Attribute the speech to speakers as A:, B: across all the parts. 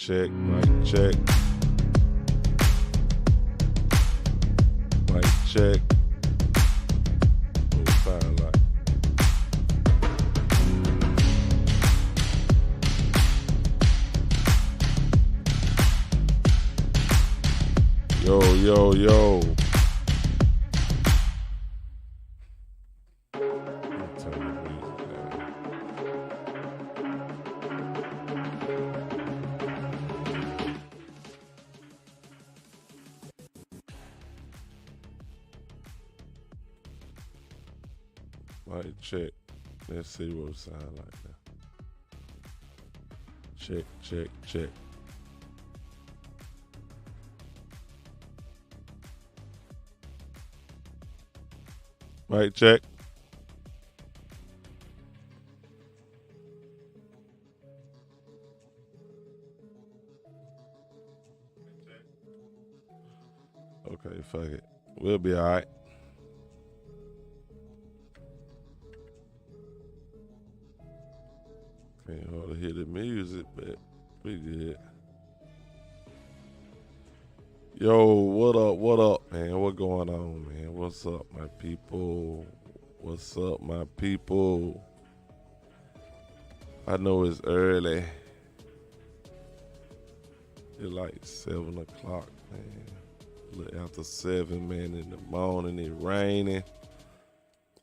A: check, mic check. Mic check. What it sound like? Yo. Mic check. Let's see what it sound like now. Check. Mic check. Okay, fuck it. We'll be all right. Can't hardly hear the music, but we good. Yo, what up, man? What going on, man? What's up, my people? I know it's early. It's like 7 o'clock, man. A little after 7, man, in the morning. It's raining.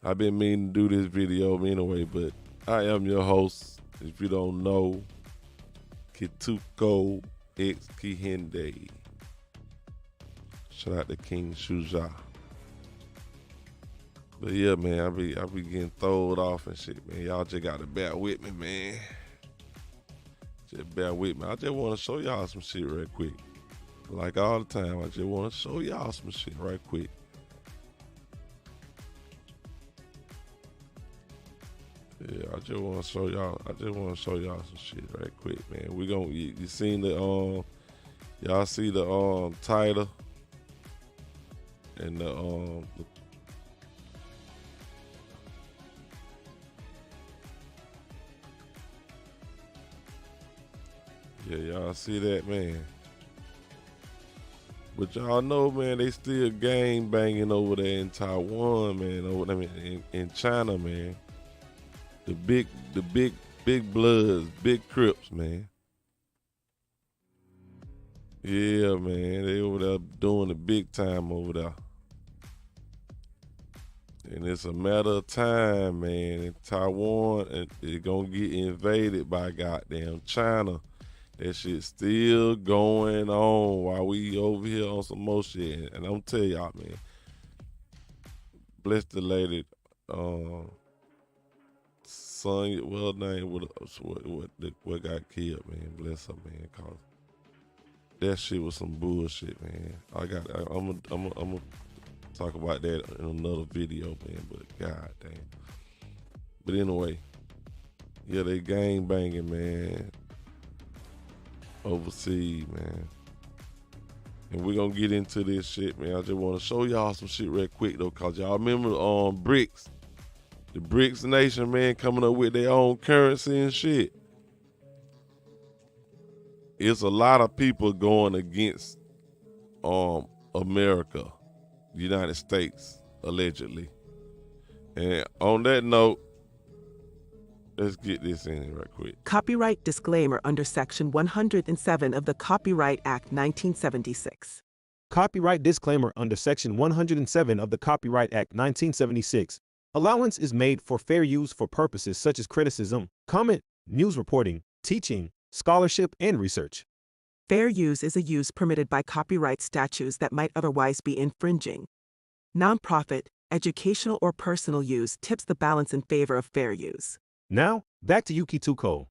A: I've been meaning to do this video anyway, but I am your host. If you don't know, Kituko X Kihinde. Shout out to King Shuja. But yeah, man, I be getting thrown off and shit, man. Y'all just gotta bear with me, man. Just bear with me. I just want to show y'all some shit real quick. Like all the time, I just want to show y'all some shit right quick. Yeah, I just want to show y'all some shit right quick, man. We gonna you seen the y'all see the title and the yeah, y'all see that, man. But y'all know, man, they still gang banging over there in Taiwan, man. In China, man. The big bloods, big Crips, man. Yeah, man, they over there doing the big time over there. And it's a matter of time, man. In Taiwan, and they're gonna get invaded by goddamn China. That shit still going on while we over here on some more shit. And I'm telling y'all, man, bless the lady, son, well named what got killed, man. Bless her, man, cause that shit was some bullshit, man. I'm gonna talk about that in another video, man. But god damn. But anyway, yeah, they gang banging, man. Overseas, man. And we're gonna get into this shit, man. I just want to show y'all some shit real quick though, cause y'all remember BRICS, the BRICS nation, man, coming up with their own currency and shit. It's a lot of people going against America, the United States, allegedly. And on that note, let's get this in right quick.
B: Copyright disclaimer under Section 107 of the Copyright Act 1976.
C: Copyright disclaimer under Section 107 of the Copyright Act 1976. Allowance is made for fair use for purposes such as criticism, comment, news reporting, teaching, scholarship, and research.
B: Fair use is a use permitted by copyright statutes that might otherwise be infringing. Nonprofit, educational, or personal use tips the balance in favor of fair use.
C: Now, back to you, Kituko.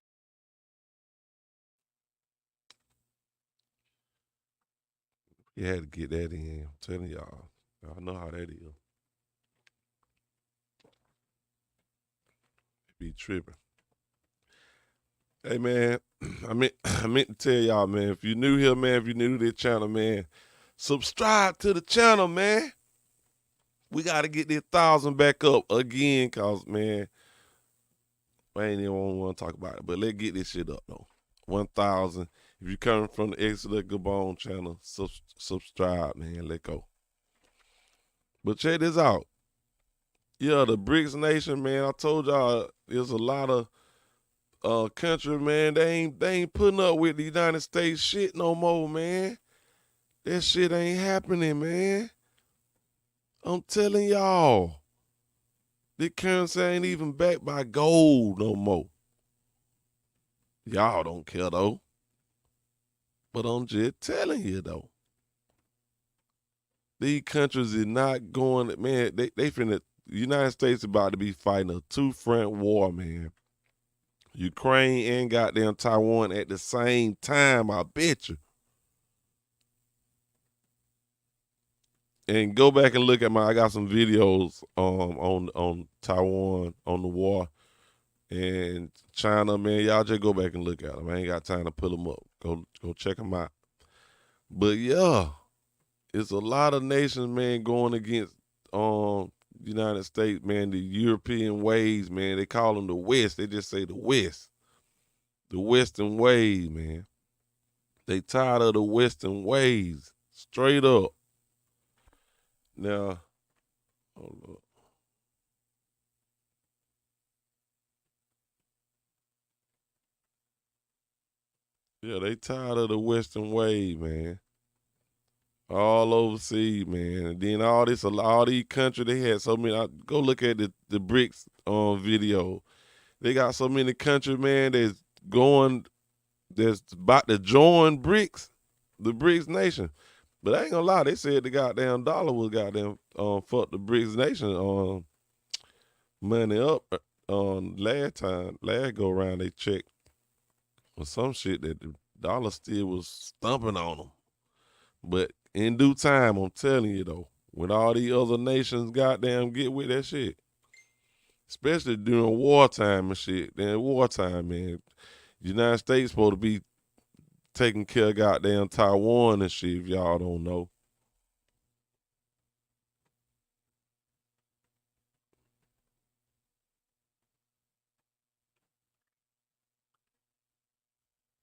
A: You had to get that in. I'm telling y'all. Y'all know how that is. Be tripping. Hey, man, I meant to tell y'all, man, if you're new here, man, if you're new to this channel, man, subscribe to the channel, man. We got to get this 1,000 back up again, cause, man, I ain't even want to talk about it, but let's get this shit up, though. 1,000. If If you coming from the ExitUs Gabon channel, subscribe, man. Let go. But check this out. Yeah, the BRICS nation, man. I told y'all there's a lot of country, man. They ain't putting up with the United States shit no more, man. That shit ain't happening, man. I'm telling y'all. The currency ain't even backed by gold no more. Y'all don't care though. But I'm just telling you though. These countries is not going, man, they finna, the United States about to be fighting a two-front war, man. Ukraine and goddamn Taiwan at the same time, I bet you. And go back and look at I got some videos on Taiwan, on the war, and China, man. Y'all just go back and look at them. I ain't got time to pull them up. Go check them out. But yeah, it's a lot of nations, man, going against United States, man, the European ways, man. They call them the West. They just say the West. The Western ways, man. They tired of the Western ways. Straight up. Now, hold up. Yeah, they tired of the Western way, man. All overseas, man. And then all these countries, they had so many. Go look at the BRICS video. They got so many countries, man, that's about to join BRICS, the BRICS nation. But I ain't gonna lie, they said the goddamn dollar was goddamn fuck the BRICS nation money up last go around they checked with some shit that the dollar still was stumping on them. But in due time, I'm telling you though, when all these other nations goddamn get with that shit, especially during wartime and shit, then wartime, man, the United States supposed to be taking care of goddamn Taiwan and shit, if y'all don't know.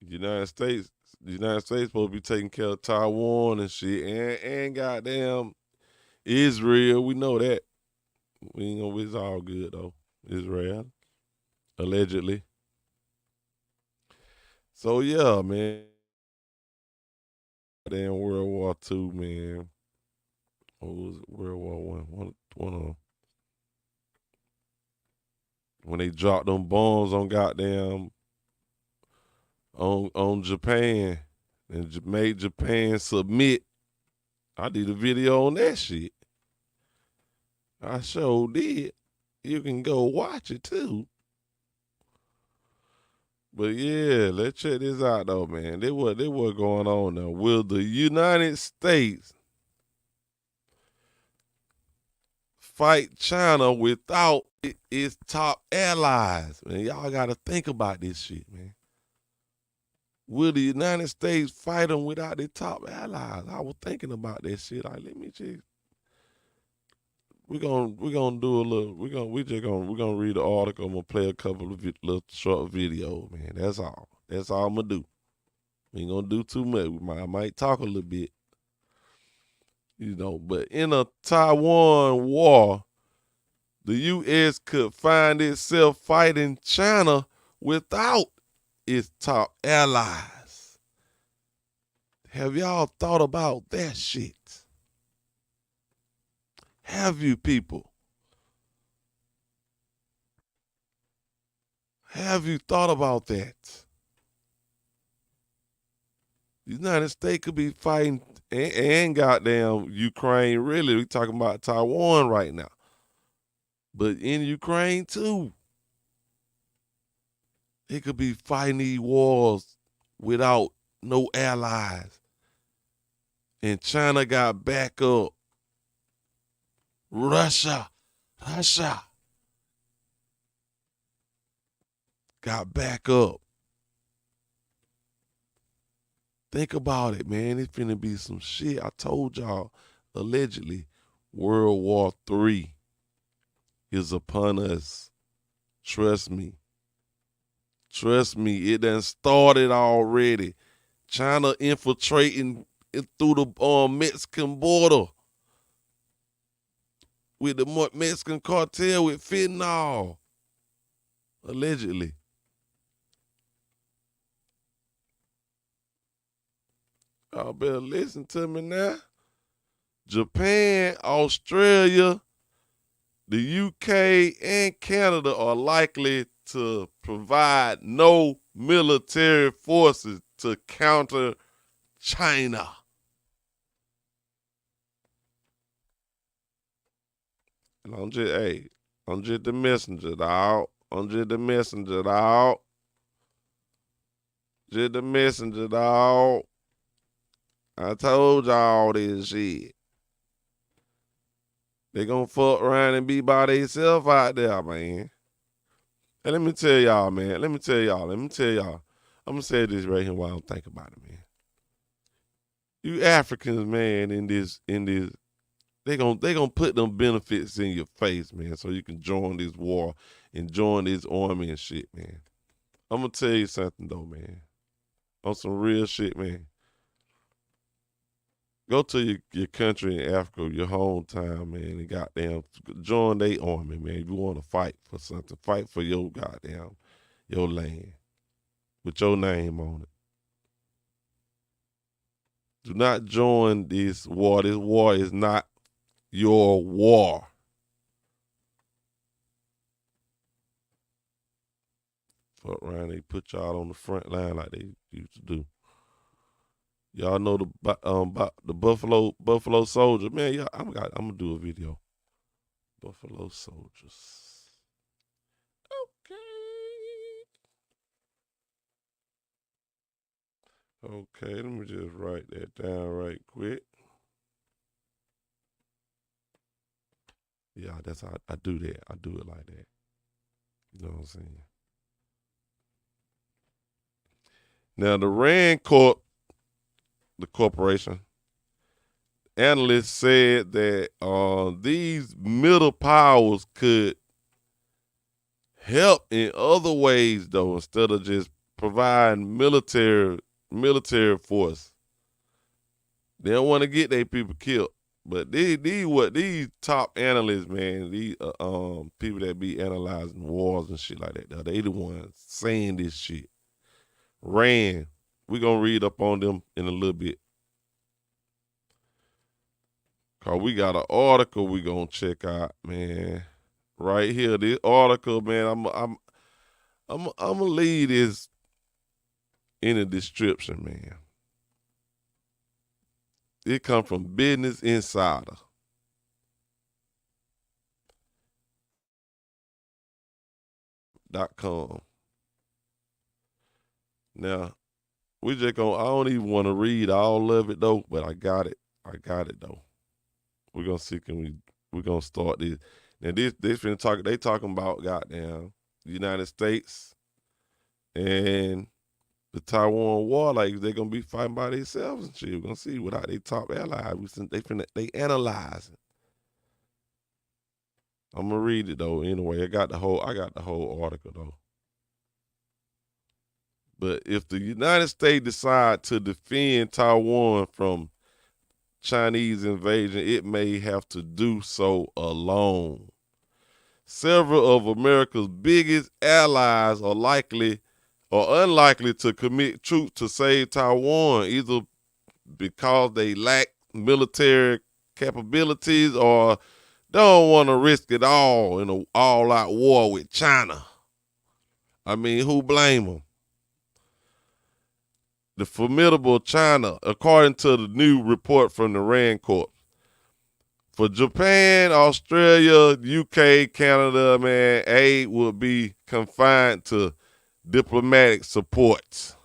A: The United States supposed to be taking care of Taiwan and shit, and goddamn Israel. We know that. We ain't gonna. It's all good though. Israel, allegedly. So yeah, man. Damn World War II, man. What was it? World War One. One of them. When they dropped them bombs on goddamn on Japan and made Japan submit. I did a video on that shit. I sure did. You can go watch it too. But yeah, let's check this out though, man. They what going on now. Will the United States fight China without its top allies? Man, y'all gotta think about this shit, man. Will the United States fight them without their top allies? I was thinking about that shit. Like, let me check. We're gonna do a little. We're gonna read the article. I'm gonna play a couple of little short videos, man. That's all. That's all I'm gonna do. We ain't gonna do too much. I might talk a little bit, But in a Taiwan war, the U.S. could find itself fighting China without its top allies. Have y'all thought about that shit? Have you, people? Have you thought about that? The United States could be fighting and goddamn Ukraine, really. We talking about Taiwan right now. But in Ukraine too. It could be fighting these wars without no allies. And China got back up. Russia got back up. Think about it, man. It's finna be some shit. I told y'all, allegedly, World War III is upon us. Trust me. Trust me, it done started already. China infiltrating through the Mexican border with the Mexican cartel with fentanyl, allegedly. Y'all better listen to me now. Japan, Australia, the UK, and Canada are likely to provide no military forces to counter China. And I'm just the messenger, dog. I'm just the messenger, dog. Just the messenger, dog. I told y'all this shit. They gonna fuck around and be by themselves out there, man. And let me tell y'all, man. I'm gonna say this right here while I'm thinking about it, man. You Africans, man, in this, they gonna put them benefits in your face, man, so you can join this war and join this army and shit, man. I'm gonna tell you something though, man. On some real shit, man. Go to your country in Africa, your hometown, man, and goddamn join their army, man. If you want to fight for something, fight for your land with your name on it. Do not join this war. This war is not your war. Fuck around, they put y'all on the front line like they used to do. Y'all know the Buffalo Soldier, man. Yeah, I'm gonna do a video. Buffalo Soldiers. Okay, let me just write that down right quick. Yeah, that's how I do that. I do it like that. You know what I'm saying? Now the Rand Corp, the corporation, analysts said that these middle powers could help in other ways, though, instead of just providing military force. They don't want to get their people killed. But these top analysts, man, these people that be analyzing wars and shit like that, they the ones saying this shit. Rand, we gonna read up on them in a little bit. Cause we got an article we gonna check out, man. Right here, this article, man. I'm gonna leave this in the description, man. It come from Business Insider. .com. Now, we just gonna, I don't even want to read all of it though, but I got it though. We're gonna see, we're gonna start this. Now they talking about goddamn the United States and the Taiwan War, like they're gonna be fighting by themselves and shit. We're gonna see without their top allies. They analyzing. I'm gonna read it though anyway. I got the whole article though. But if the United States decide to defend Taiwan from Chinese invasion, it may have to do so alone. Several of America's biggest allies are likely or unlikely to commit troops to save Taiwan, either because they lack military capabilities or don't want to risk it all in an all-out war with China. I mean, who blame them? The formidable China, according to the new report from the Rand Corp. For Japan, Australia, UK, Canada, man, aid will be confined to diplomatic supports.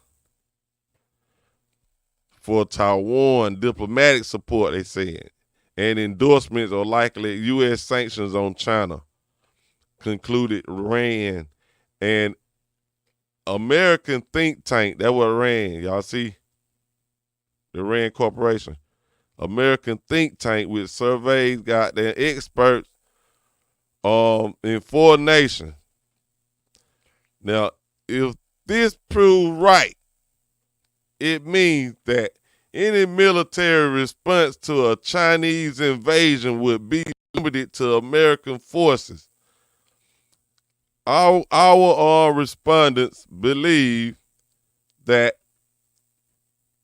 A: For Taiwan, diplomatic support, they said, and endorsements are likely U.S. sanctions on China, concluded Rand. And American think tank, that was Rand, y'all see? The Rand Corporation. American think tank with surveys got their experts in 4 nations. Now, if this proves right, it means that any military response to a Chinese invasion would be limited to American forces. Our respondents believe that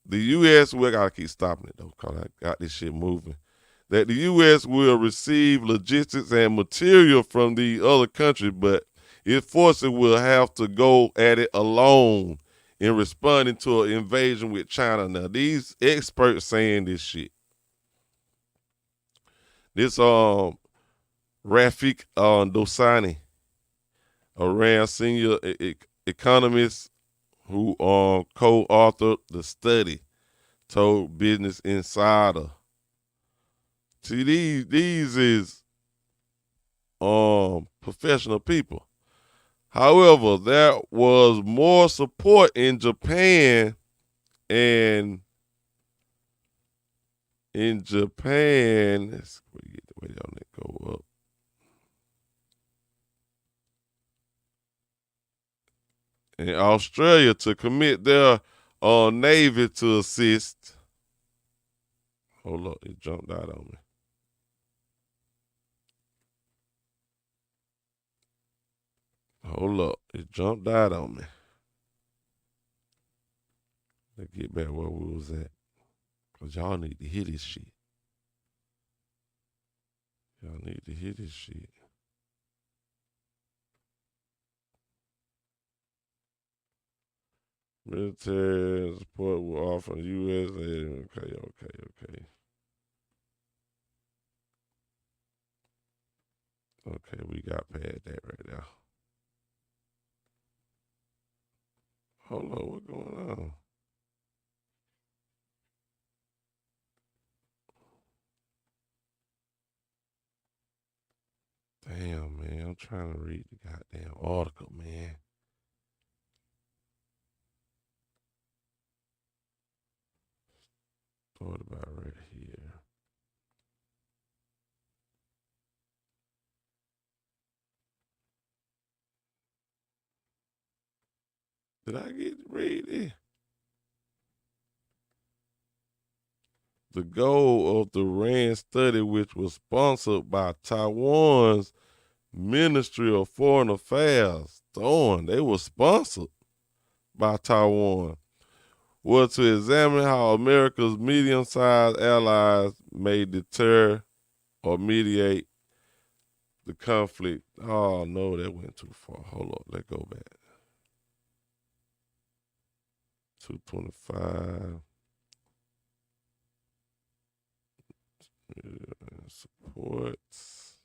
A: the U.S. I gotta keep stopping it though, cause I got this shit moving. That the U.S. will receive logistics and material from the other countries, but its forces will have to go at it alone in responding to an invasion with China. Now, these experts saying this shit. This Rafik Dosani, a RAND senior economist who co-authored the study, told Business Insider. See, these is professional people. However, there was more support in Japan, and let's get the way on it go up. In Australia to commit their navy to assist. Hold up, it jumped out on me. Hold up, it jumped out on me. Let's get back where we was at. Because y'all need to hear this shit. Y'all need to hear this shit. Military support will offer U.S. Okay. Okay, we got past that right now. Hold on, what's going on? Damn, man, I'm trying to read the goddamn article, man. Thought about right here. Did I get to read it? The goal of the RAND study, which was sponsored by Taiwan's Ministry of Foreign Affairs, they were sponsored by Taiwan, was to examine how America's medium-sized allies may deter or mediate the conflict. Oh, no, that went too far. Hold up, let's go back. 225. Supports.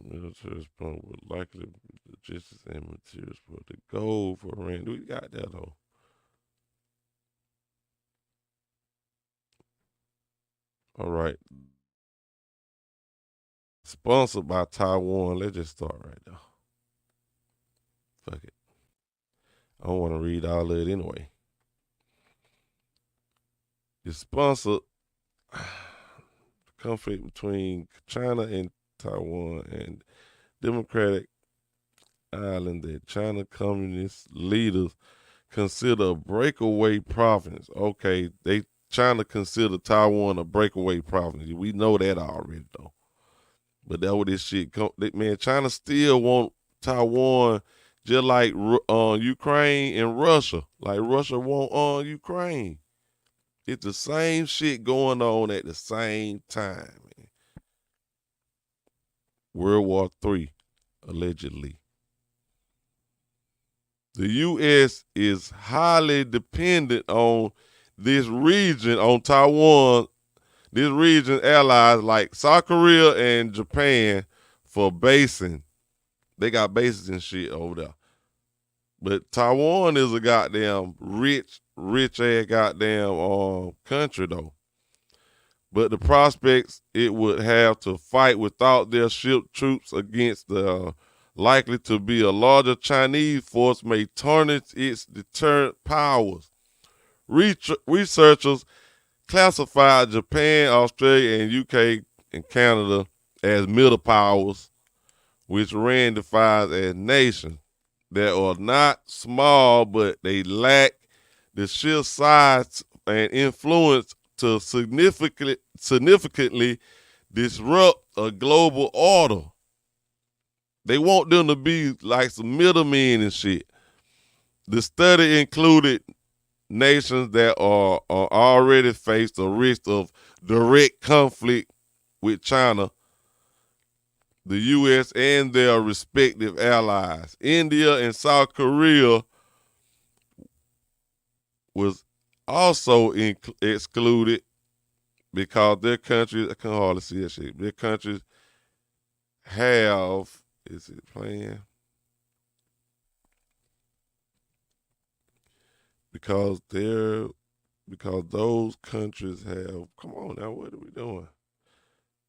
A: Military response would likely logistics and materials for the goal for RAND. We got that though. All right. Sponsored by Taiwan. Let's just start right now. Fuck it. I don't want to read all of it anyway. It's sponsored the conflict between China and Taiwan and Democratic Island that China communist leaders consider a breakaway province. Okay, China consider Taiwan a breakaway province. We know that already though. But that what this shit man, China still want Taiwan just like Ukraine and Russia. Like Russia want Ukraine. It's the same shit going on at the same time, man. World War III, allegedly. The U.S. is highly dependent on this region, on Taiwan, this region allies like South Korea and Japan for basing. They got bases and shit over there. But Taiwan is a goddamn rich ass goddamn country though. But the prospects it would have to fight without their ship troops against the likely to be a larger Chinese force may tarnish its deterrent powers. Researchers classified Japan, Australia, and UK and Canada as middle powers, which Rand defines as nations that are not small, but they lack the sheer size and influence to significantly disrupt a global order. They want them to be like some middlemen and shit. The study included nations that are already faced a risk of direct conflict with China, the U.S., and their respective allies. India and South Korea was also excluded because their countries, I can hardly see that shit, their countries have, is it playing? Because those countries have, come on now, what are we doing?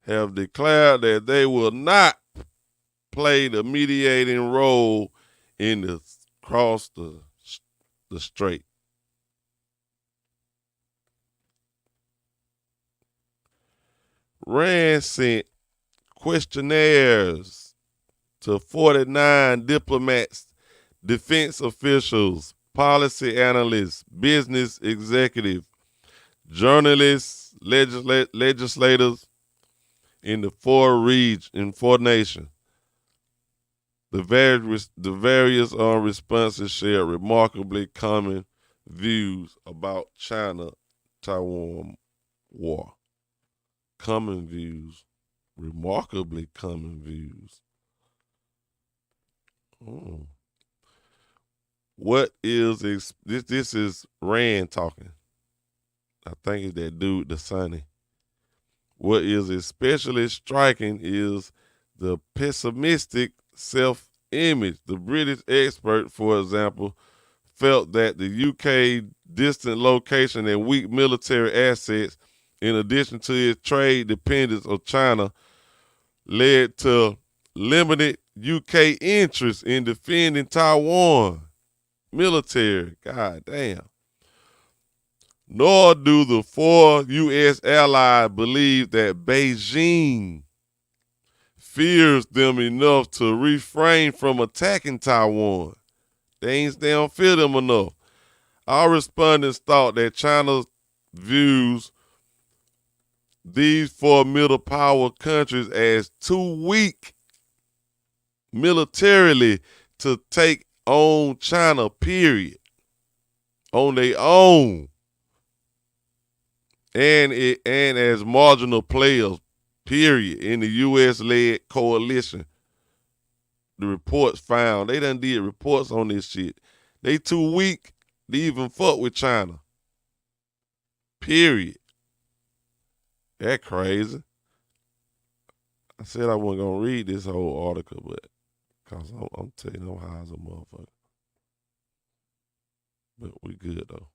A: Have declared that they will not play the mediating role in the cross the strait. Rand sent questionnaires to 49 diplomats, defense officials, policy analysts, business executives, journalists, legislators in the four nations. The various responses shared remarkably common views about China-Taiwan war. Common views, remarkably common views. What is this is Rand talking. I think it's that dude, the Sonny. What is especially striking is the pessimistic self-image. The British expert, for example, felt that the UK distant location and weak military assets, in addition to its trade dependence of China, led to limited UK interest in defending Taiwan military. God damn. Nor do the four U.S. allies believe that Beijing fears them enough to refrain from attacking Taiwan. They don't fear them enough. Our respondents thought that China views these four middle power countries as too weak militarily to take on China, period. On their own. And as marginal players, period, in the U.S.-led coalition. The reports found, they done did reports on this shit. They too weak to even fuck with China. Period. That crazy. I said I wasn't going to read this whole article, but because I'm telling you, I'm high as a motherfucker. But we good, though.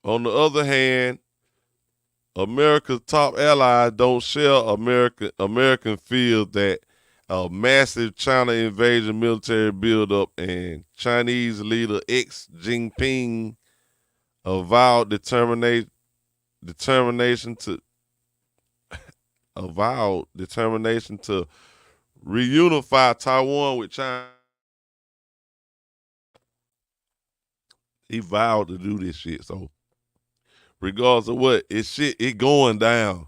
A: On the other hand, America's top allies don't share American fears that a massive China invasion military buildup and Chinese leader Xi Jinping avowed determination to reunify Taiwan with China. He vowed to do this shit. So regardless of what, it going down.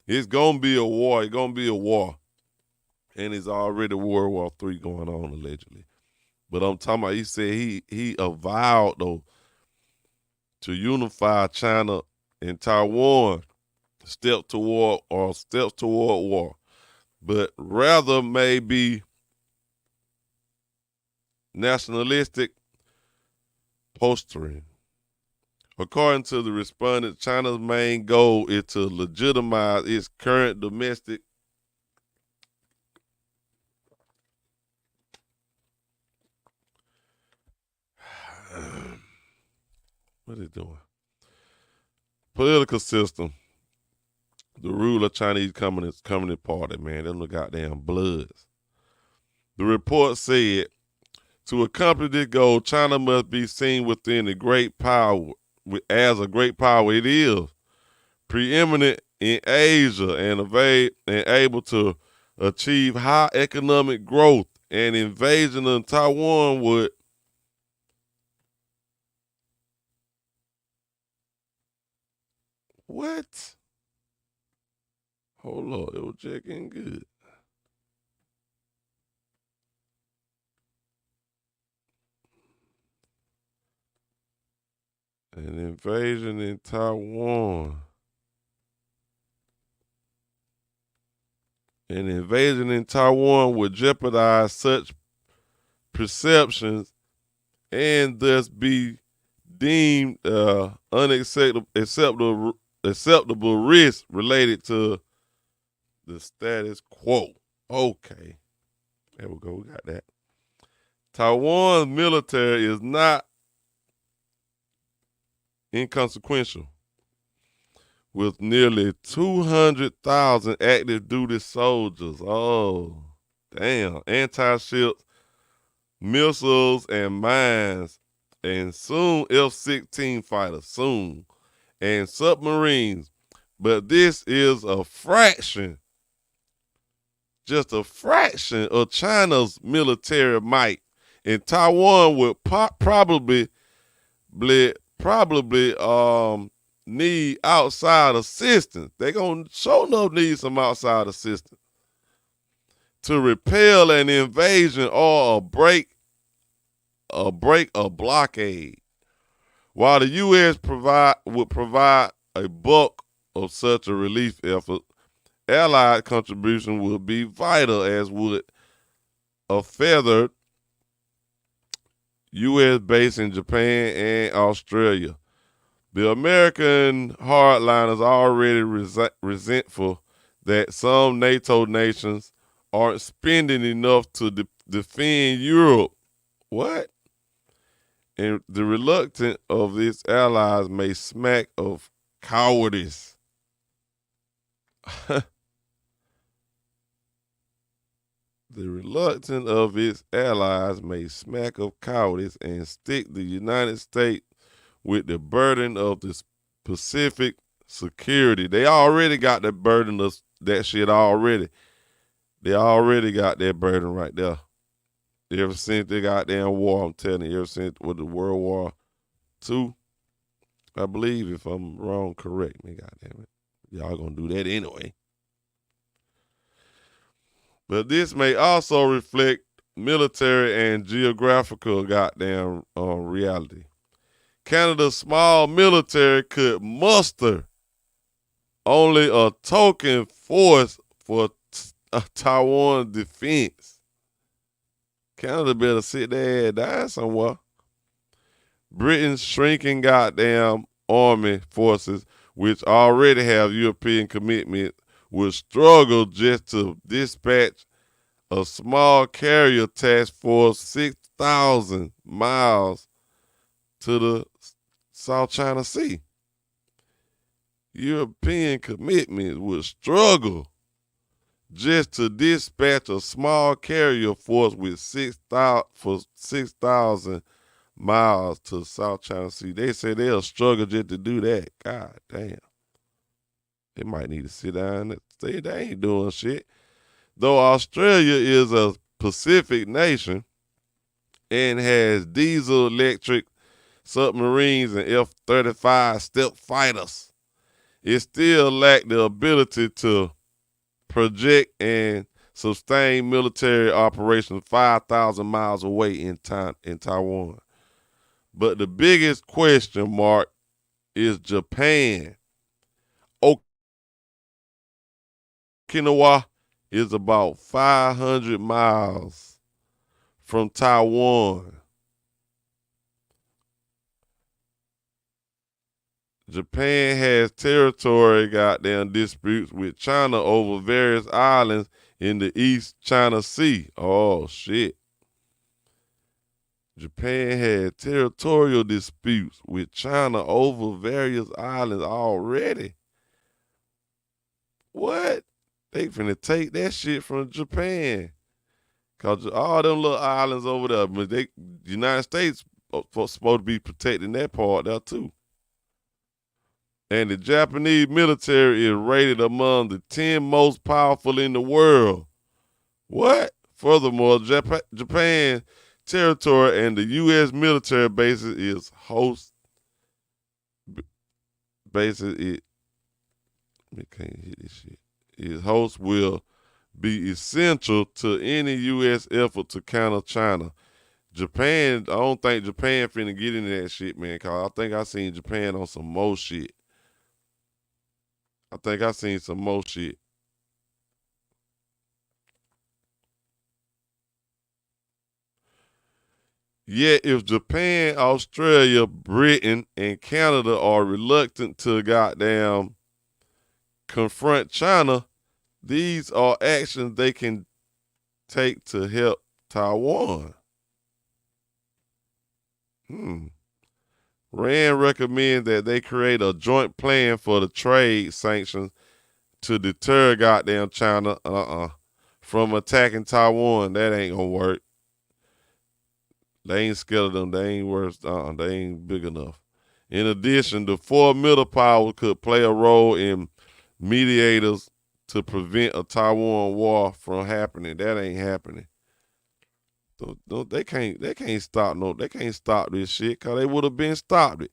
A: It's gonna be a war. It's gonna be a war. And it's already World War III going on, allegedly. But I'm talking about, he said he avowed, though, to unify China and Taiwan, steps toward war. But rather maybe nationalistic posturing. According to the respondent, China's main goal is to legitimize its current domestic what is it doing? Political system. The rule of Chinese Communist Party, man. Them the goddamn bloods. The report said To accomplish this goal, China must be seen within a great power as a great power. It is preeminent in Asia and able to achieve high economic growth. And invasion of Taiwan would what? Hold on, it was checking good. An invasion in Taiwan. An invasion in Taiwan would jeopardize such perceptions and thus be deemed acceptable risk related to the status quo. Okay. There we go. We got that. Taiwan's military is not inconsequential, with nearly 200,000 active duty soldiers. Oh, damn. Anti-ships, missiles, and mines, and soon F-16 fighters, soon, and submarines. But this is a fraction, just a fraction of China's military might. And Taiwan would probably need outside assistance. They're going to show enough need some outside assistance to repel an invasion or break a blockade. While the U.S. would provide a bulk of such a relief effort, Allied contribution would be vital, as would a feathered U.S. base in Japan and Australia. The American hardliners are already resentful that some NATO nations aren't spending enough to defend Europe. What? And the reluctance of its allies may smack of cowardice. The reluctance of its allies may smack of cowardice and stick the United States with the burden of the Pacific security. They already got the burden of that shit already. They already got that burden right there. Ever since the goddamn war, I'm telling you, ever since with the World War II, I believe, if I'm wrong, correct me, goddamn it. Y'all gonna do that anyway. But this may also reflect military and geographical goddamn reality. Canada's small military could muster only a token force for Taiwan defense. Canada better sit there and die somewhere. Britain's shrinking goddamn army forces, which already have European commitment, would struggle just to dispatch a small carrier task force 6,000 miles to the South China Sea. European commitment would struggle just to dispatch a small carrier force with 6,000 miles to the South China Sea. They say they'll struggle just to do that. God damn. They might need to sit down and say they ain't doing shit. Though Australia is a Pacific nation and has diesel electric submarines and F-35 stealth fighters, it still lacks the ability to project and sustain military operations 5,000 miles away in Taiwan. But the biggest question mark is Japan. Okinawa is about 500 miles from Taiwan. Japan has territory goddamn disputes with China over various islands in the East China Sea. Oh, shit. Japan had territorial disputes with China over various islands already. What? They finna take that shit from Japan. Cause all them little islands over there, but the United States supposed to be protecting that part there too. And the Japanese military is rated among the 10 most powerful in the world. What? Furthermore, Japan territory and the U.S. military bases is host bases. We can't hit this shit. Its host will be essential to any U.S. effort to counter China. Japan, I don't think Japan finna get into that shit, man, cause I think I seen Japan on some more shit. I think I seen some more shit. Yet if Japan, Australia, Britain, and Canada are reluctant to goddamn confront China, these are actions they can take to help Taiwan. Rand recommends that they create a joint plan for the trade sanctions to deter goddamn China from attacking Taiwan. That ain't gonna work. They ain't scared of them. They ain't worse. They ain't big enough. In addition, the four middle powers could play a role in mediators to prevent a Taiwan war from happening. That ain't happening. They can't stop this shit because they would have been stopped it.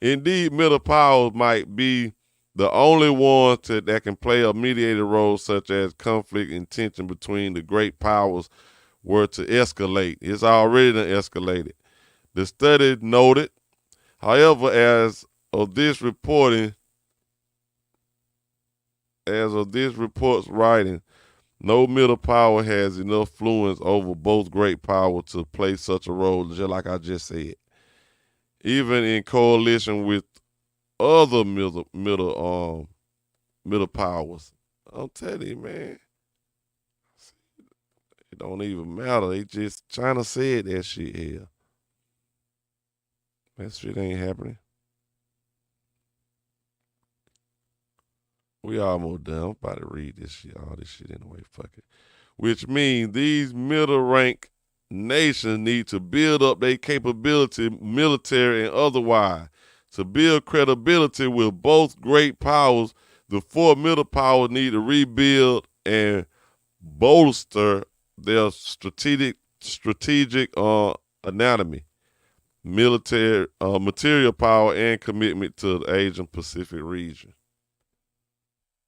A: Indeed, middle powers might be the only ones that can play a mediator role, such as conflict and tension between the great powers were to escalate. It's already done escalated. The study noted, however, as of this report's writing, no middle power has enough influence over both great powers to play such a role, just like I just said. Even in coalition with other middle powers. I'm telling you, man. It don't even matter. They just China said that shit here. That shit ain't happening. We almost done. I'm about to read this shit. All this shit anyway. Fuck it. Which means these middle rank nations need to build up their capability, military and otherwise. To build credibility with both great powers, the four middle powers need to rebuild and bolster their strategic anatomy, military, material power, and commitment to the Asian Pacific region.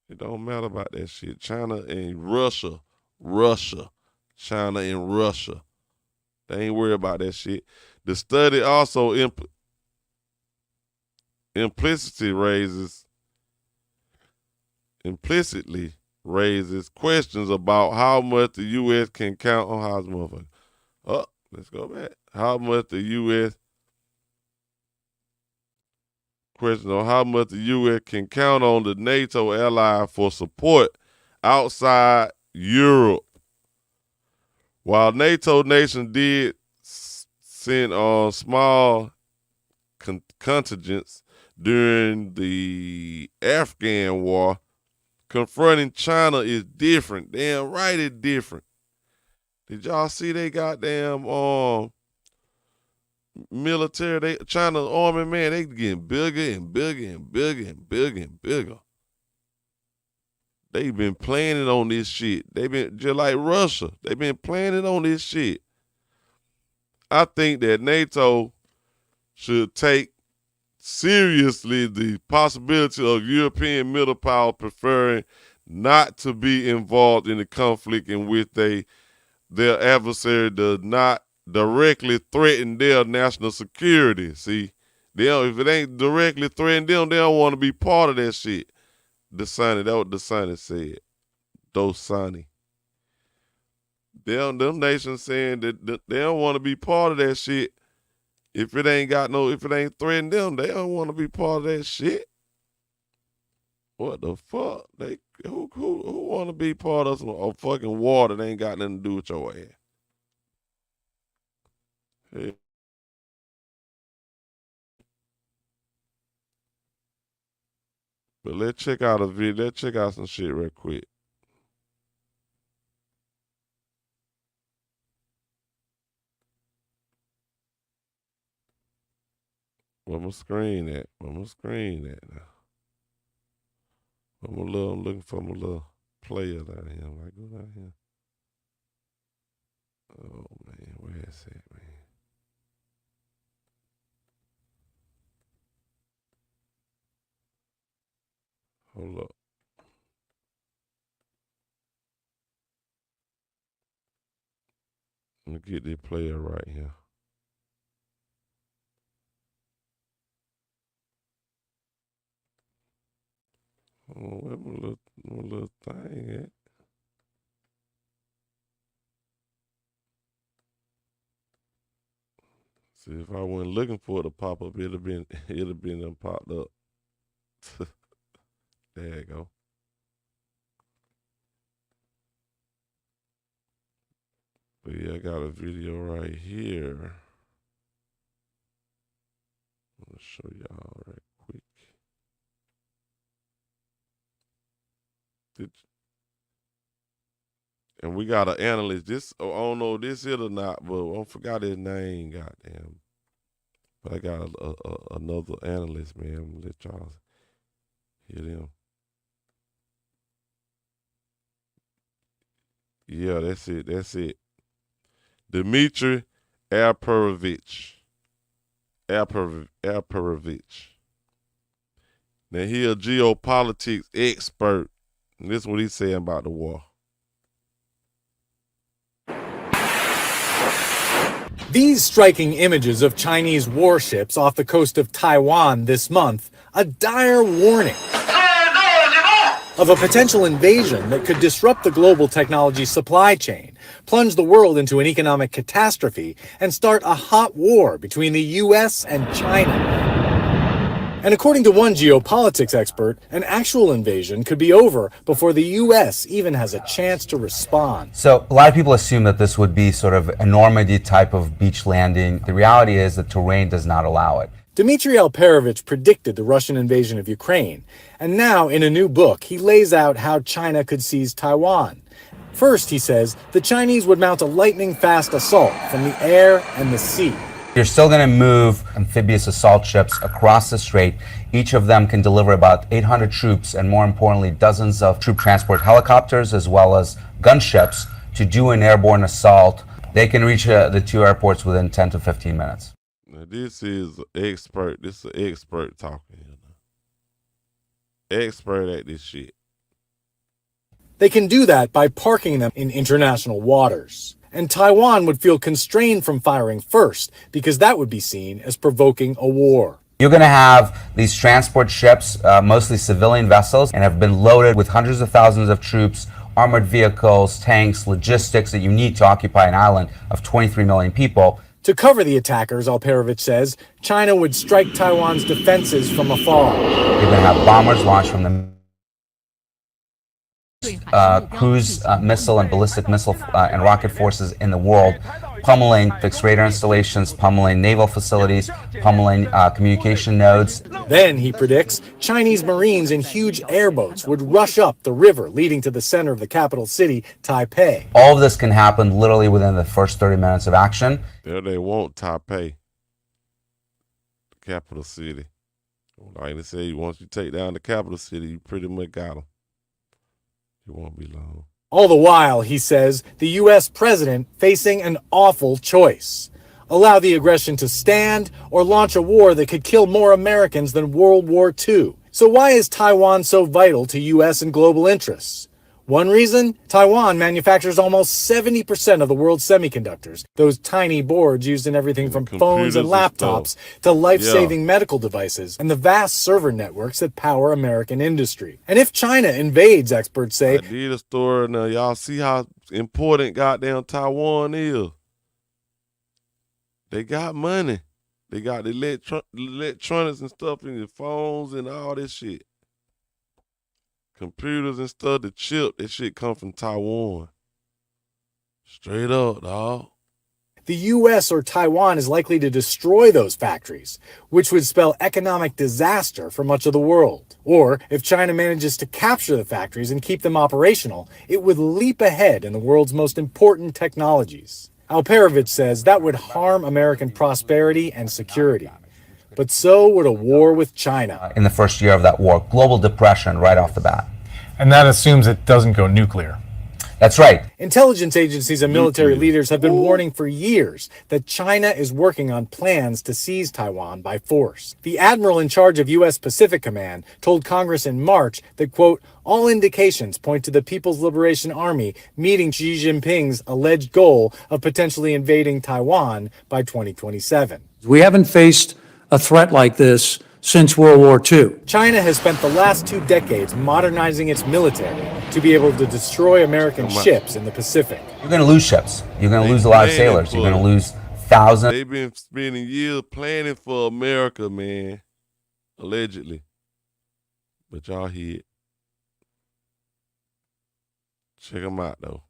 A: It don't matter about that shit. China and Russia, China and Russia. They ain't worried about that shit. The study also implicitly raises questions about how much the U.S. can count on how's motherfucker. Oh, let's go back. How much the U.S. Question on how much the U.S. can count on the NATO ally for support outside Europe. While NATO nations did send on small contingents during the Afghan war, confronting China is different. Damn right it's different. Did y'all see they goddamn military? China's army, man, they getting bigger and bigger and bigger and bigger and bigger. They've been planning on this shit. They've been just like Russia. They've been planning on this shit. I think that NATO should take seriously the possibility of European middle power preferring not to be involved in the conflict in which their adversary does not directly threaten their national security. See, if it ain't directly threatening them, they don't want to be part of that shit. Dasani, that's what Dasani said. Dosani. Them nations saying that they don't want to be part of that shit. If it ain't threatening them, they don't want to be part of that shit. What the fuck? Who want to be part of a fucking war that ain't got nothing to do with your ass? Hey. But let's check out a video. Let's check out some shit real quick. Where my screen at? Where my screen at now? I'm looking for my little player down here. I'm like, go down here. Oh man, where is it, man? Hold up. Let me get this player right here. Oh, where my little thing at? See, if I went looking for it to pop up, it'd have been done popped up. There you go. But yeah, I got a video right here. I'm gonna show y'all right quick. And we got an analyst. This, I don't know if this it or not, but I forgot his name, goddamn. But I got another analyst, man. I'm gonna let y'all hear them. Yeah, that's it. Dmitry Alperovich. Now he a geopolitics expert. And this is what he's saying about the war.
D: These striking images of Chinese warships off the coast of Taiwan this month, a dire warning of a potential invasion that could disrupt the global technology supply chain, plunge the world into an economic catastrophe, and start a hot war between the US and China. And according to one geopolitics expert, an actual invasion could be over before the U.S. even has a chance to respond.
E: So a lot of people assume that this would be sort of a Normandy type of beach landing. The reality is the terrain does not allow it.
D: Dmitry Alperovich predicted the Russian invasion of Ukraine, and now in a new book, he lays out how China could seize Taiwan. First, he says, the Chinese would mount a lightning-fast assault from the air and the sea.
E: You're still going to move amphibious assault ships across the strait. Each of them can deliver about 800 troops and, more importantly, dozens of troop transport helicopters as well as gunships to do an airborne assault. They can reach the two airports within 10 to 15 minutes.
A: Now, this is an expert. This is an expert talking. Expert at this shit.
D: They can do that by parking them in international waters. And Taiwan would feel constrained from firing first because that would be seen as provoking a war.
E: You're going to have these transport ships, mostly civilian vessels, and have been loaded with hundreds of thousands of troops, armored vehicles, tanks, logistics that you need to occupy an island of 23 million people.
D: To cover the attackers, Alperovich says, China would strike Taiwan's defenses from afar.
E: You're going to have bombers launched from the cruise missile and ballistic missile and rocket forces in the world, pummeling fixed radar installations, pummeling naval facilities, pummeling communication nodes.
D: Then, he predicts, Chinese Marines in huge airboats would rush up the river leading to the center of the capital city, Taipei.
E: All of this can happen literally within the first 30 minutes of action.
A: There they want Taipei, the capital city. Like they say, once you take down the capital city, you pretty much got them. It won't be long.
D: All the while, he says, the U.S. president facing an awful choice. Allow the aggression to stand or launch a war that could kill more Americans than World War II. So why is Taiwan so vital to U.S. and global interests? One reason, Taiwan manufactures almost 70% of the world's semiconductors, those tiny boards used in everything from phones and laptops to life-saving medical devices and the vast server networks that power American industry. And if China invades, experts say...
A: I did a story now. Y'all see how important goddamn Taiwan is. They got money. They got the electronics and stuff in your phones and all this shit. Computers and stuff, the chip, that shit come from Taiwan. Straight up, dog.
D: The U.S. or Taiwan is likely to destroy those factories, which would spell economic disaster for much of the world. Or, if China manages to capture the factories and keep them operational, it would leap ahead in the world's most important technologies. Alperovich says that would harm American prosperity and security. but so would a war with China.
E: In the first year of that war, global depression right off the bat.
F: And that assumes it doesn't go nuclear.
E: That's right.
D: Intelligence agencies and military leaders have been warning for years that China is working on plans to seize Taiwan by force. The admiral in charge of U.S. Pacific Command told Congress in March that, quote, all indications point to the People's Liberation Army meeting Xi Jinping's alleged goal of potentially invading Taiwan by 2027.
G: We haven't faced a threat like this since World War II.
D: China has spent the last 2 decades modernizing its military to be able to destroy American ships in the Pacific.
E: You're going to lose ships. You're going to lose a lot of sailors. You're going to lose thousands.
A: They've been spending years planning for America, man. Allegedly. But y'all hear it. Check them out, though.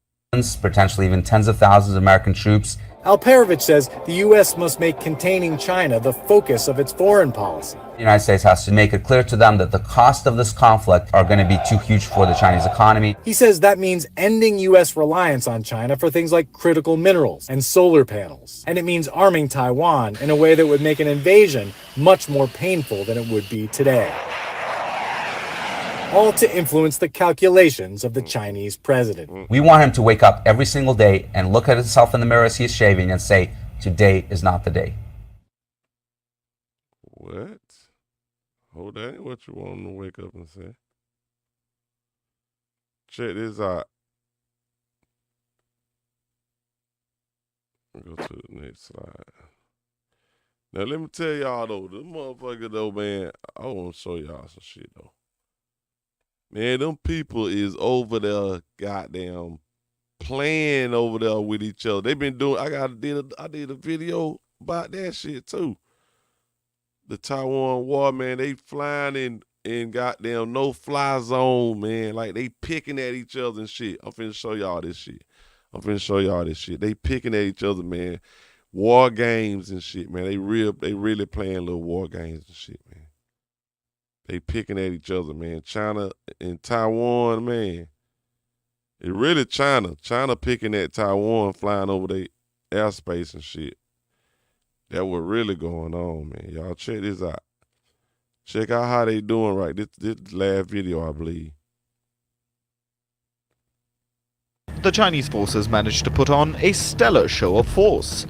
E: Potentially even tens of thousands of American troops.
D: Alperovich says the U.S. must make containing China the focus of its foreign policy.
E: The United States has to make it clear to them that the cost of this conflict are going to be too huge for the Chinese economy.
D: He says that means ending U.S. reliance on China for things like critical minerals and solar panels. And it means arming Taiwan in a way that would make an invasion much more painful than it would be today. All to influence the calculations of the Chinese president.
E: We want him to wake up every single day and look at himself in the mirror as he's shaving and say, today is not the day.
A: What? Hold that ain't what you want him to wake up and say. Check this out. Go to the next slide. Now let me tell y'all though, this motherfucker though, man, I want to show y'all some shit though. Man, them people is over there goddamn playing over there with each other. They been doing, I did a video about that shit too. The Taiwan War, man, they flying in goddamn no-fly zone, man. Like they picking at each other and shit. I'm finna show y'all this shit. They picking at each other, man. War games and shit, man. They really playing little war games and shit, man. They picking at each other, man. China and Taiwan, man. It really China. China picking at Taiwan, flying over their airspace and shit. That was really going on, man. Y'all check this out. Check out how they doing right. This last video, I believe.
H: The Chinese forces managed to put on a stellar show of force.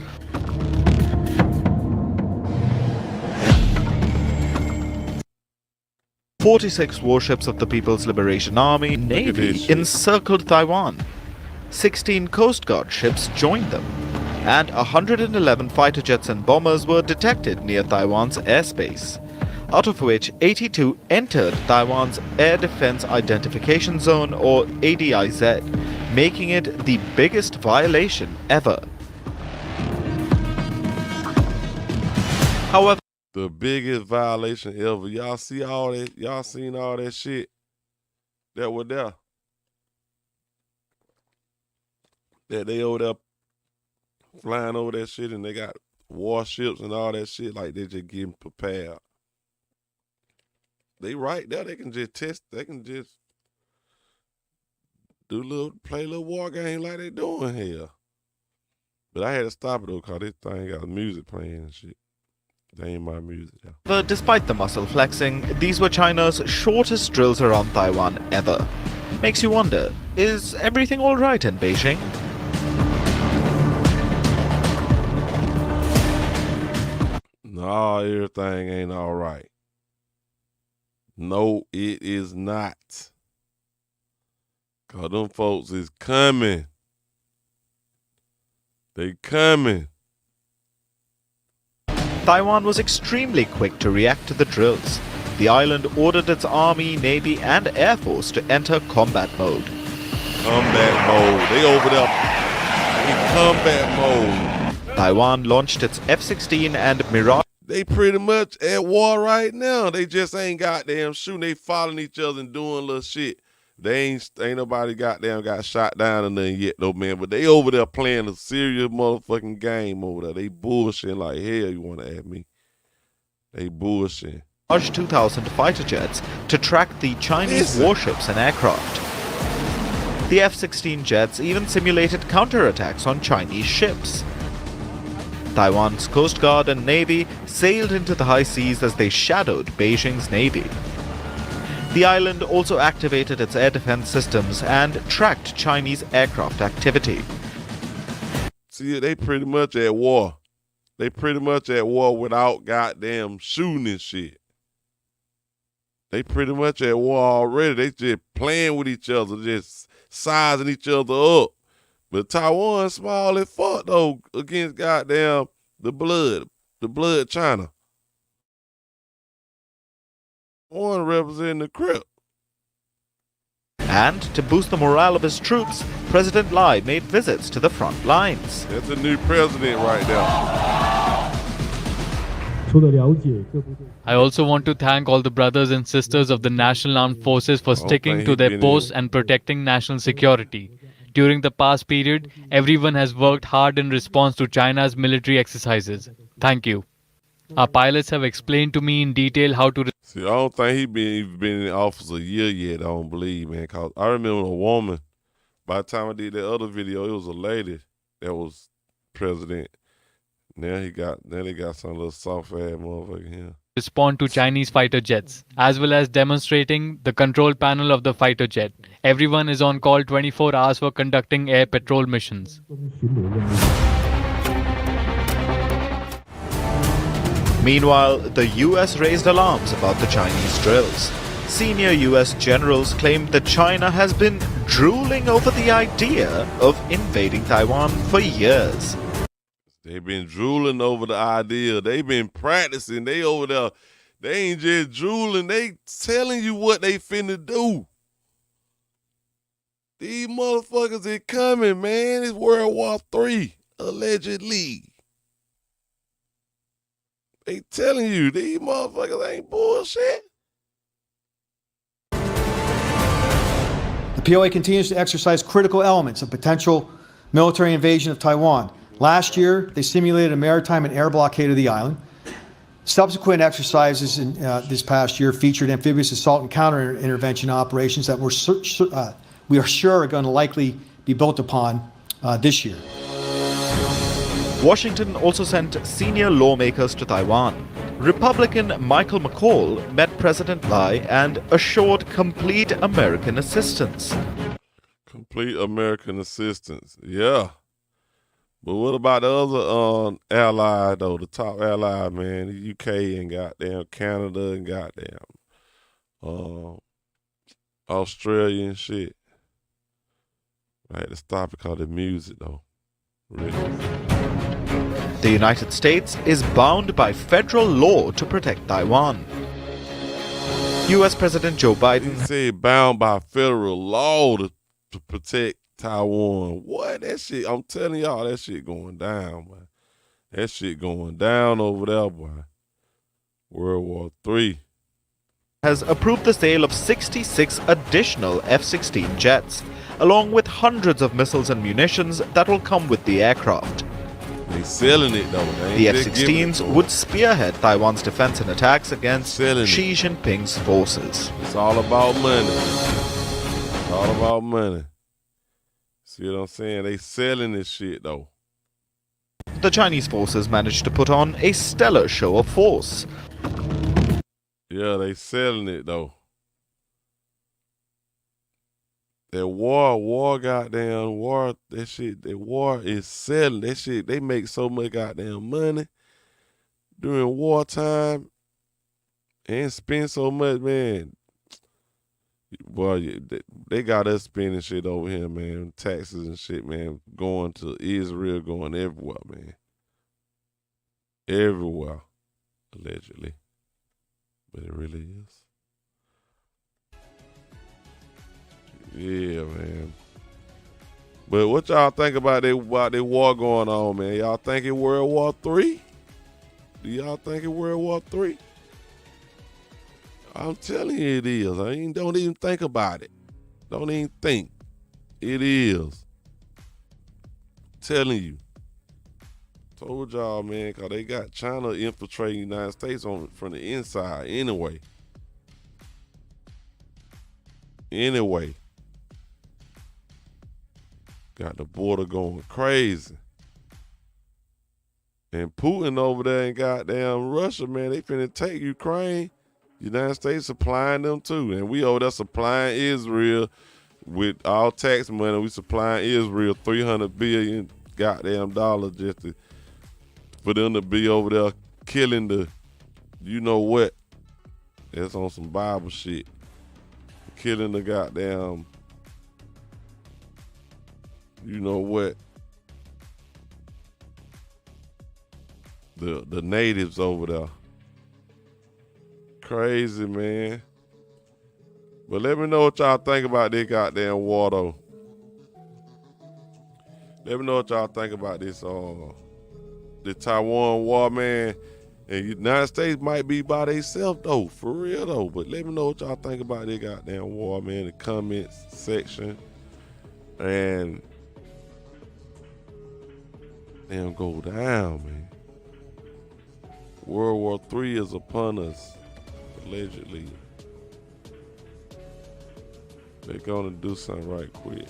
H: "46 warships of the People's Liberation Army Navy encircled Taiwan. 16 Coast Guard ships joined them, and 111 fighter jets and bombers were detected near Taiwan's airspace, out of which 82 entered Taiwan's Air Defense Identification Zone, or ADIZ, making it the biggest violation ever. However,
A: The biggest violation ever. Y'all see all that? Y'all seen all that shit that was there? That they over there flying over that shit and they got warships and all that shit, like they just getting prepared. They right there. They can just test. They can just play a little war game like they doing here. But I had to stop it though, cause this thing got music playing and shit. That ain't my music, yeah.
H: despite the muscle flexing, these were China's shortest drills around Taiwan ever. Makes you wonder, is everything alright in Beijing?
A: No, everything ain't all right. No, it is not. Cause them folks is coming. They coming.
H: Taiwan was extremely quick to react to the drills. The island ordered its army, navy, and air force to enter combat mode.
A: Combat mode. They over there in combat mode.
H: Taiwan launched its F-16 and Mirage.
A: They pretty much at war right now. They just ain't goddamn shooting. They following each other and doing little shit. They ain't nobody goddamn got shot down or nothing yet though, man. But they over there playing a serious motherfucking game over there. They bullshitting like hell, you want to ask me. They bullshitting.
H: 2000 fighter jets to track the Chinese warships and aircraft. The F-16 jets even simulated counterattacks on Chinese ships. Taiwan's Coast Guard and Navy sailed into the high seas as they shadowed Beijing's navy. The island also activated its air defense systems and tracked Chinese aircraft activity.
A: See, they pretty much at war. They pretty much at war without goddamn shooting and shit. They pretty much at war already. They just playing with each other, just sizing each other up. But Taiwan's small as fuck, though, against goddamn the blood China. One representing the Crip.
H: And to boost the morale of his troops, President Lai made visits to the front lines.
A: That's a new president right there.
I: I also want to thank all the brothers and sisters of the National Armed Forces for sticking to their posts and protecting national security. During the past period, everyone has worked hard in response to China's military exercises. Thank you. Our pilots have explained to me in detail how to...
A: See, I don't think he been in office a year yet, I don't believe, man. Cause I remember a woman, by the time I did that other video, it was a lady that was president. Now they got some little soft-ass motherfucker here.
I: Respond to Chinese fighter jets, as well as demonstrating the control panel of the fighter jet. Everyone is on call 24 hours for conducting air patrol missions.
H: Meanwhile, the US raised alarms about the Chinese drills. Senior US generals claimed that China has been drooling over the idea of invading Taiwan for years.
A: They've been drooling over the idea. They've been practicing. They over there. They ain't just drooling. They telling you what they finna do. These motherfuckers is coming, man. It's World War III, allegedly. They telling you these motherfuckers ain't bullshit.
J: The POA continues to exercise critical elements of potential military invasion of Taiwan. Last year, they simulated a maritime and air blockade of the island. Subsequent exercises in this past year featured amphibious assault and counter intervention operations that we are sure are going to likely be built upon this year.
H: Washington also sent senior lawmakers to Taiwan. Republican Michael McCall met President Lai and assured complete American assistance.
A: Complete American assistance, yeah. But what about the other ally, though? The top ally, man, the UK and goddamn Canada and goddamn Australia and shit. I had to stop it because of the music, though. Really.
H: The United States is bound by federal law to protect Taiwan. US President Joe Biden
A: said bound by federal law to protect Taiwan. What? That shit, I'm telling y'all, that shit going down, man. That shit going down over there, boy. World War III.
H: Has approved the sale of 66 additional F-16 jets, along with hundreds of missiles and munitions that will come with the aircraft.
A: They selling it though.
H: The F-16s would spearhead Taiwan's defense and attacks against Xi Jinping's forces.
A: It's all about money. It's all about money. See what I'm saying? They selling this shit though.
H: The Chinese forces managed to put on a stellar show of force.
A: Yeah, they selling it though. That war that shit, that war is selling. That shit, they make so much goddamn money during wartime and spend so much, man. Boy, they got us spending shit over here, man. Taxes and shit, man. Going to Israel, going everywhere, man. Everywhere, allegedly. But it really is. Yeah, man. But what y'all think about that war going on, man? Y'all think it World War III? Do y'all think it World War III? I'm telling you it is. Don't even think about it. Don't even think. It is. I'm telling you. Told y'all, man, because they got China infiltrating the United States from the inside anyway. Got the border going crazy. And Putin over there in goddamn Russia, man, they finna take Ukraine. United States supplying them too. And we over there supplying Israel with our tax money. We supplying Israel $300 billion goddamn dollars just for them to be over there killing the, you know what? That's on some Bible shit. Killing the goddamn, you know what? The natives over there. Crazy, man. But let me know what y'all think about this goddamn war, though. Let me know what y'all think about this, the Taiwan War, man. And the United States might be by themselves, though, for real, though. But let me know what y'all think about this goddamn war, man, in the comments section. And damn, go down, man. World War III is upon us, allegedly. They're gonna do something right quick.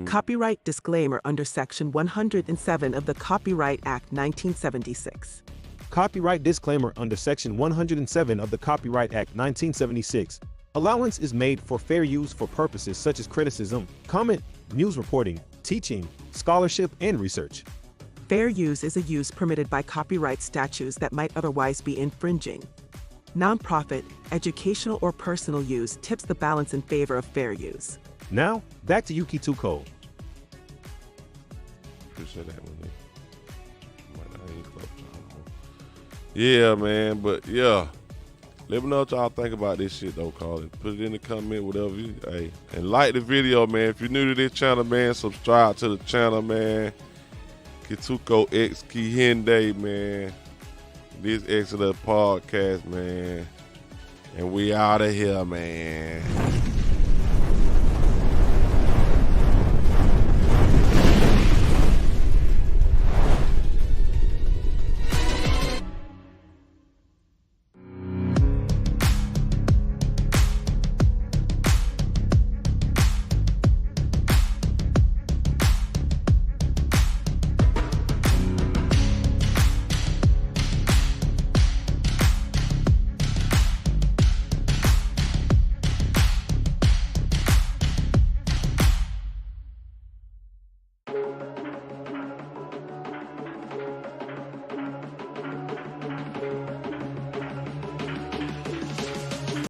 B: Copyright disclaimer under Section 107 of the Copyright Act 1976.
C: Copyright disclaimer under Section 107 of the Copyright Act 1976. Allowance is made for fair use for purposes such as criticism, comment, news reporting, teaching, scholarship, and research.
B: Fair use is a use permitted by copyright statutes that might otherwise be infringing. Nonprofit, educational, or personal use tips the balance in favor of fair use.
C: Now, back to you, Kituko.
A: Appreciate that one. Yeah, man, but yeah. Let me know what y'all think about this shit, though, Carl. Put it in the comment, whatever you, hey. And like the video, man. If you're new to this channel, man, subscribe to the channel, man. Kituko X Kihinde, man. This ExitUs Podcast, man. And we out of here, man.